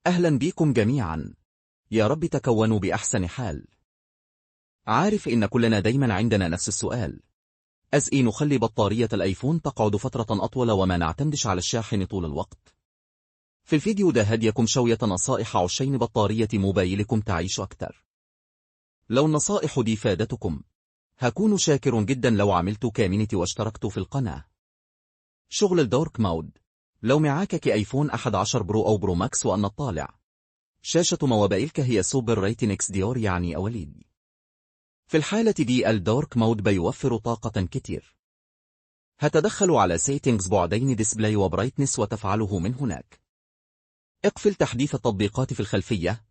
أهلا بكم جميعا. يا رب تكونوا بأحسن حال. عارف إن كلنا دايما عندنا نفس السؤال، أزئي نخلي بطارية الآيفون تقعد فترة أطول وما نعتمدش على الشاحن طول الوقت؟ في الفيديو ده هديكم شوية نصائح عشان بطارية موبايلكم تعيش أكتر. لو النصائح دي فادتكم هكون شاكر جدا لو عملتوا كومنتي واشتركتوا في القناة. شغل الدارك مود. لو معاك ايفون 11 برو أو برو ماكس وأن طالع شاشة موبايلك هي سوبر ريتينكس ديور يعني أوليد، في الحالة دي الدارك مود بيوفر طاقة كتير. هتدخل على سيتنجز بعدين ديسبلاي وبرايتنس وتفعله من هناك. اقفل تحديث التطبيقات في الخلفية.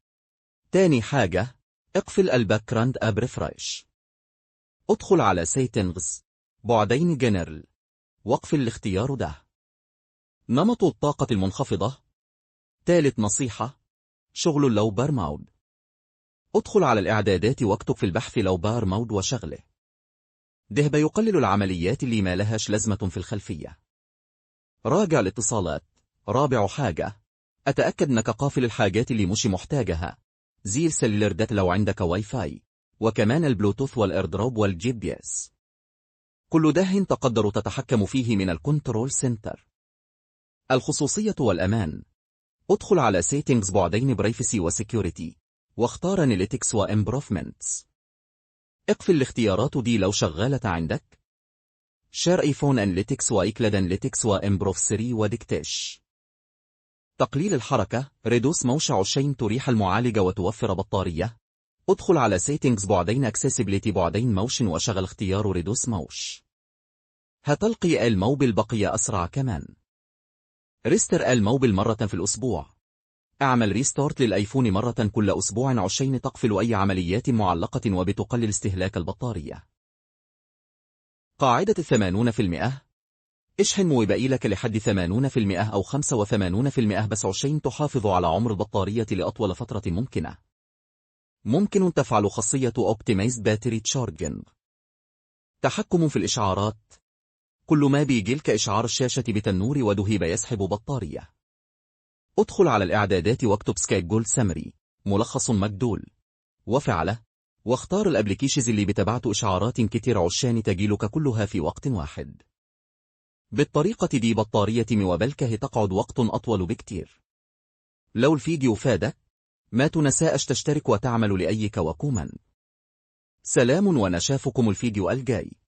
تاني حاجة، اقفل الباك جراوند اب ريفريش. ادخل على سيتنجز بعدين جنرال واقفل الاختيار ده. نمط الطاقة المنخفضة. تالت نصيحة، شغل اللو بار مود. ادخل على الإعدادات واكتب في البحث لو بار مود وشغله. ده بيقلل العمليات اللي ما لهاش لازمة في الخلفية. راجع الاتصالات. رابع حاجة، أتأكد أنك قافل الحاجات اللي مش محتاجها زي السلولر دات لو عندك واي فاي، وكمان البلوتوث والايردروب والجي بي اس. كل ده تقدر تتحكم فيه من الكنترول سنتر. الخصوصية والأمان. ادخل على سيتنجز بعدين برايفسي وسيكيورتي واختار اناليتكس وامبروفمنتس. اقفل الاختيارات دي لو شغالة عندك. شير ايفون اناليتكس وايكلاد اناليتكس وامبروف 3 وديكتاش. تقليل الحركة. ريدوس موشع عشان تريح المعالجة وتوفر بطارية. ادخل على سيتنجز بعدين اكسسبيليتي بعدين موشن وشغل اختيار ريدوس موش. هتلقي الموبل بقية أسرع كمان. ريستر الموبل مرة في الأسبوع. اعمل ريستارت للآيفون مرة كل أسبوع عشان تقفل أي عمليات معلقة وبتقلل استهلاك البطارية. قاعدة 80%. اشحن موبايلك لحد 80% أو 85% بس عشان تحافظ على عمر البطارية لأطول فترة ممكنة. ممكن تفعل خاصية Optimized Battery Charging. تحكم في الإشعارات. كل ما بيجيلك إشعار الشاشة بتنور وده يسحب بطارية. ادخل على الإعدادات واكتب سكاي جولد سمري ملخص مجدول وفعله، واختار الابليكيشنز اللي بتبعت إشعارات كتير عشان تجيلك كلها في وقت واحد. بالطريقة دي بطارية موبايلك تقعد وقت أطول بكتير. لو الفيديو فادك ما تنساش تشترك وتعمل لأيك وكومنت. سلام ونشافكم الفيديو الجاي.